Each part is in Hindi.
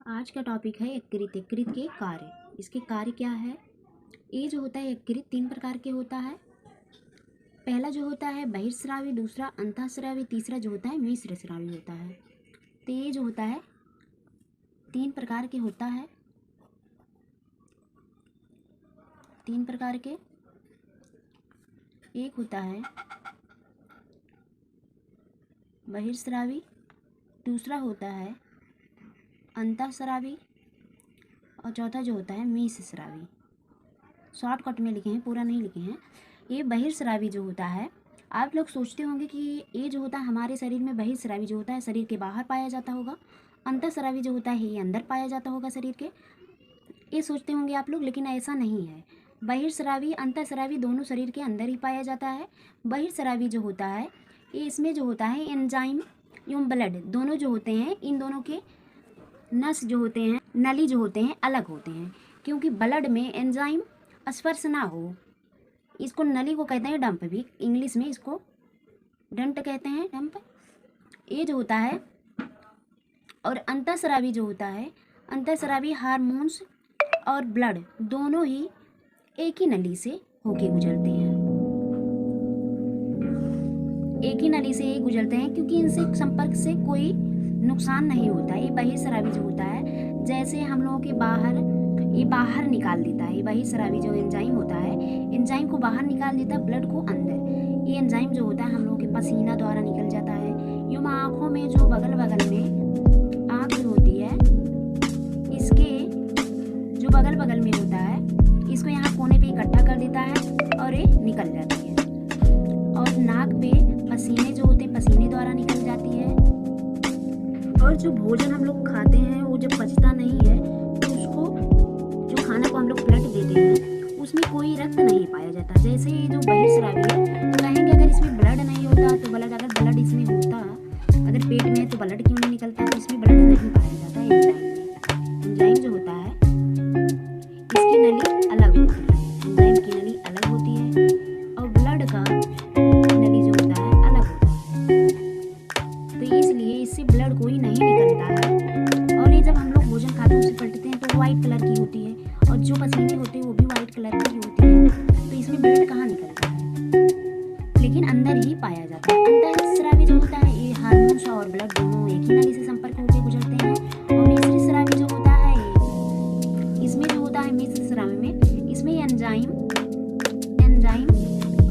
आज का टॉपिक है यकृत। यकृत के कार्य। इसके कार्य क्या है? ये जो होता है यकृत 3 प्रकार के होता है। पहला जो होता है बहिर्स्रावी, दूसरा अंतःस्रावी, तीसरा जो होता है मिश्रस्रावी होता है। तो ये जो होता है 3 प्रकार के होता है। 3 प्रकार के। एक होता है बहिर्स्रावी, दूसरा होता है अंतःस्रावी और चौथा जो होता है मिश्रस्रावी। शॉर्टकट में लिखे हैं, पूरा नहीं लिखे हैं। ये बहिर्स्रावी जो होता है, आप लोग सोचते होंगे कि ये जो होता है हमारे शरीर में बहिर्स्रावी जो होता है शरीर के बाहर पाया जाता होगा, अंतःस्रावी जो होता है ये अंदर पाया जाता होगा शरीर के, ये सोचते होंगे आप लोग, लेकिन ऐसा नहीं है। बहिर्स्रावी अंतःस्रावी दोनों शरीर के अंदर ही पाया जाता है। बहिर्स्रावी जो होता है ये इसमें जो होता है एंजाइम एवं ब्लड दोनों जो होते हैं, इन दोनों के नस जो होते हैं, नली जो होते हैं अलग होते हैं, क्योंकि ब्लड में एंजाइम स्पर्श ना हो। इसको नली को कहते हैं डंप, भी इंग्लिश में इसको डंट कहते हैं, डंप। ये जो होता है और अंतःस्रावी जो होता है, अंतःस्रावी हार्मोन्स और ब्लड दोनों ही एक ही नली से होके गुजरते हैं। एक ही नली से ये गुजरते हैं, क्योंकि इनसे संपर्क से कोई नुकसान नहीं होता। ये बहिर्स्रावी जो होता है, जैसे हम लोगों के बाहर ये बाहर निकाल देता है। ये बहिर्स्रावी जो एंजाइम होता है, एंजाइम को बाहर निकाल देता है, ब्लड को अंदर। ये एंजाइम जो होता है हम लोगों के पसीना द्वारा निकल जाता है। यूँ आँखों में जो बगल बगल में आँख जो होती है, इसके जो बगल बगल में होता है, इसको यहाँ कोने पे इकट्ठा कर देता है और ये निकल जाती है। और नाक पे पसीने जो होते हैं पसीने द्वारा निकल जाती है। और जो भोजन हम लोग खाते हैं वो जब पचता नहीं है तो उसको, जो खाना को हम लोग पलट देते हैं, उसमें कोई रक्त नहीं पाया जाता। जैसे ये जो बहिर्स्रावी है, तो कहेंगे अगर इसमें ब्लड नहीं होता तो ब्लड, अगर ब्लड इसमें होता, अगर पेट में है तो ब्लड क्यों नहीं निकलता? तो इसमें ब्लड नहीं पाया जाता है। एंजाइम जो होता है इसकी नली अलग होती है, एंजाइम की नली अलग होती है और ब्लड का नली जो होता है अलग होता है। तो इसलिए इससे ब्लड कोई नहीं निकलता है। और ये जब हम लोग भोजन खाते हैं उसे पलटते हैं तो वाइट कलर की होती है, और जो पसीने होते हैं वो भी वाइट कलर की होती है। तो इसमें ब्लड कहाँ निकलता है? लेकिन अंदर ही पाया जाता है। अंतःस्रावी जो होता है ये हार्मोन्स और ब्लड दोनों एक ही नली से संपर्क होकर गुजरते हैं। और मिश्रस्रावी जो होता है, इसमें जो होता है मिश्रस्रावी में, इसमें एंजाइम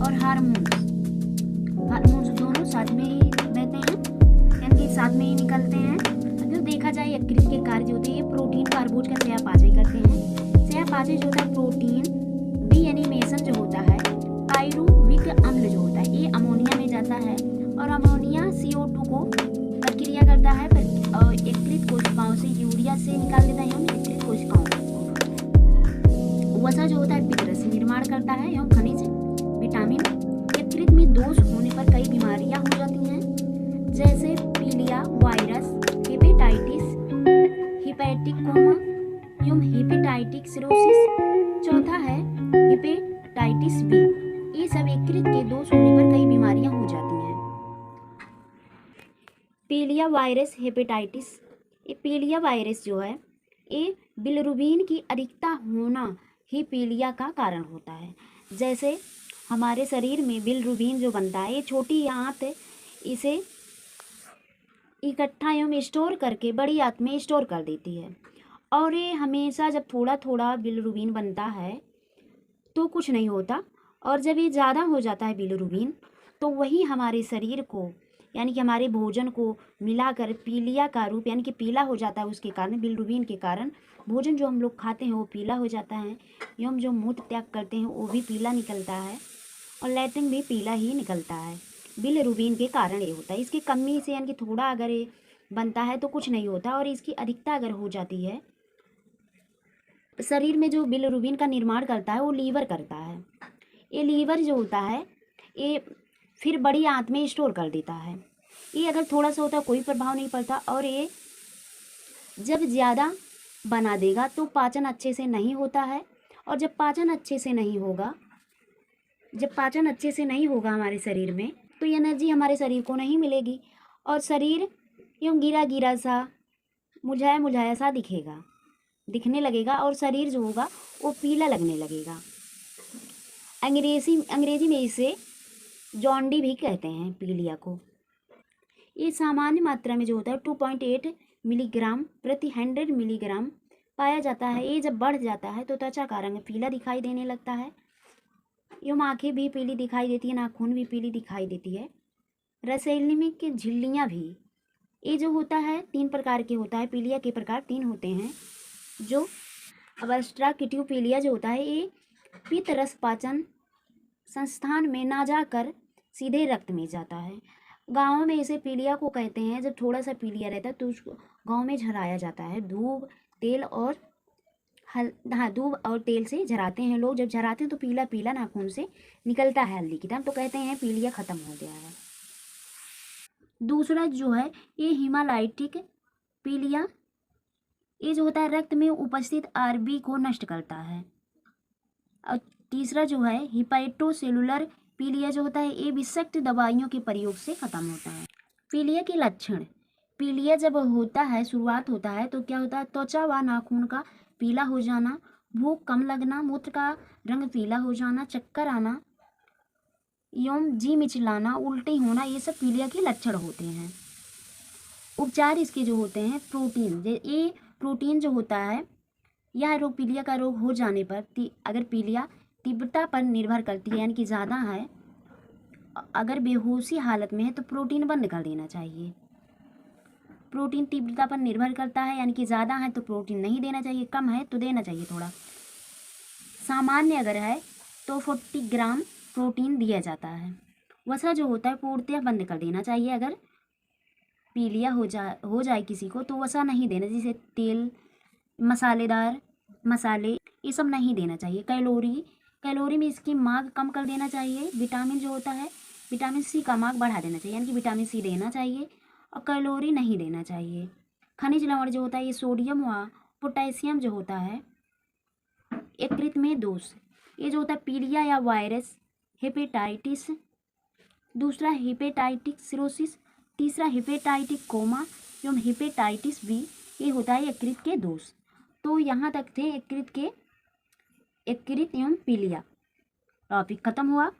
और हार्मोन्स दोनों साथ में ही रहते हैं, यानी साथ में ही निकलते हैं। अगर देखा जाए यकृत के कार्य जो होते हैं, ये प्रोटीन कार्बोज का चयापचय करते हैं। चयापचय जो होता है प्रोटीन डीएनिमेशन जो होता है, पायरुविक अम्ल जो होता है, ये अमोनिया में जाता है और अमोनिया CO2 को प्रक्रिया करता है और यकृत कोशिकाओं से यूरिया से निकाल देता है एवं यकृत कोशिकाओं को। वसा जो होता है पित्त निर्माण करता है एवं खनिज विटामिन। यकृत में दोष होने पर कई बीमारियां हो जाती हैं, जैसे पीलिया वायरस, हेपेटाइटिस, हेपेटिक कोमा एवं हेपेटाइटिक सिरोसिस। चौथा है हेपेटाइटिस बी। ये सब यकृत के दोष होने पर कई बीमारियां हो जाती हैं। पीलिया वायरस, हेपेटाइटिस। ये पीलिया वायरस जो है, ये बिलिरुबिन की अधिकता होना ही पीलिया का कारण होता है। जैसे हमारे शरीर में बिलिरुबिन जो बनता है, ये छोटी आंत इसे इकट्ठा एवं स्टोर करके बड़ी आंत में स्टोर कर देती है। और ये हमेशा जब थोड़ा थोड़ा बिलिरुबिन बनता है तो कुछ नहीं होता, और जब ये ज़्यादा हो जाता है बिलिरुबिन, तो वही हमारे शरीर को, यानी कि हमारे भोजन को मिलाकर पीलिया का रूप, यानी कि पीला हो जाता है। उसके कारण, बिलिरुबिन के कारण भोजन जो हम लोग खाते हैं वो पीला हो जाता है एवं जो मूत्र त्याग करते हैं वो भी पीला निकलता है और लैट्रिन भी पीला ही निकलता है। बिलिरुबिन के कारण ये होता है। इसकी कमी से, यानी कि थोड़ा अगर ये बनता है तो कुछ नहीं होता, और इसकी अधिकता अगर हो जाती है, शरीर में जो बिलिरुबिन का निर्माण करता है वो लीवर करता है। ये लीवर जो होता है ये फिर बड़ी आंत में स्टोर कर देता है। ये अगर थोड़ा सा होता है कोई प्रभाव नहीं पड़ता, और ये जब ज़्यादा बना देगा तो पाचन अच्छे से नहीं होता है। और जब पाचन अच्छे से नहीं होगा हमारे शरीर में, तो एनर्जी हमारे शरीर को नहीं मिलेगी और शरीर यूँ गिरा गिरा सा मुरझाया मुरझाया सा दिखने लगेगा और शरीर जो होगा वो पीला लगने लगेगा। अंग्रेजी में इसे जॉन्डी भी कहते हैं पीलिया को। ये सामान्य मात्रा में जो होता है 2.8 मिलीग्राम प्रति 100 मिलीग्राम पाया जाता है। ये जब बढ़ जाता है तो त्वचा का रंग पीला दिखाई देने लगता है। यूँ आँखें भी पीली दिखाई देती है, नाखून भी पीली दिखाई देती है। रसैली में के झिल्लियाँ भी, ये जो होता है 3 प्रकार के होता है। पीलिया के प्रकार 3 होते हैं। जो ऑब्स्ट्रक्टिव जो होता है ये पित्त रस पाचन संस्थान में ना जाकर सीधे रक्त में जाता है। गाँव में इसे पीलिया को कहते हैं। जब थोड़ा सा पीलिया रहता है तो उसको गाँव में झराया जाता है। धूप धूप और तेल से झराते हैं लोग। जब झराते हैं तो पीला पीला नाखून से निकलता है हल्दी की तरह, तो कहते हैं पीलिया खत्म हो गया है। दूसरा जो है ये हिमालयटिक पीलिया, ये जो होता है रक्त में उपस्थित आरबी को नष्ट करता है। और तीसरा जो है हिपैटोसेलुलर पीलिया जो होता है ये विषाक्त दवाइयों के प्रयोग से खत्म होता है। पीलिया के लक्षण, पीलिया जब होता है शुरुआत होता है तो क्या होता है, त्वचा व नाखून का पीला हो जाना, भूख कम लगना, मूत्र का रंग पीला हो जाना, चक्कर आना एवं जी मिचलाना, उल्टी होना, ये सब पीलिया के लक्षण होते हैं। उपचार इसके जो होते हैं ये प्रोटीन जो होता है, यह रोग पीलिया का रोग हो जाने पर अगर पीलिया तीव्रता पर निर्भर करती है यानी कि ज़्यादा है, अगर बेहोशी हालत में है तो प्रोटीन बंद कर देना चाहिए। प्रोटीन तीव्रता पर निर्भर करता है यानी कि ज़्यादा है तो प्रोटीन नहीं देना चाहिए, कम है तो देना चाहिए थोड़ा। सामान्य अगर है तो 40 ग्राम प्रोटीन दिया जाता है। वसा जो होता है पूर्णतः बंद कर देना चाहिए। अगर पीलिया हो जाए किसी को तो वसा नहीं देना, जैसे तेल, मसालेदार मसाले, ये सब नहीं देना चाहिए। कैलोरी में इसकी मांग कम कर देना चाहिए। विटामिन जो होता है विटामिन सी का मांग बढ़ा देना चाहिए, यानी कि विटामिन सी देना चाहिए और कैलोरी नहीं देना चाहिए। खनिज लवण जो होता है ये सोडियम व पोटेशियम जो होता है। यकृत में दोष, ये जो होता है पीलिया या वायरस, हेपेटाइटिस, दूसरा हेपेटाइटिक सिरोसिस, तीसरा हेपेटाइटिक कोमा एवं हेपेटाइटिस बी, ये होता है यकृत के दोष। तो यहाँ तक थे यकृत एवं पीलिया। टॉपिक खत्म हुआ।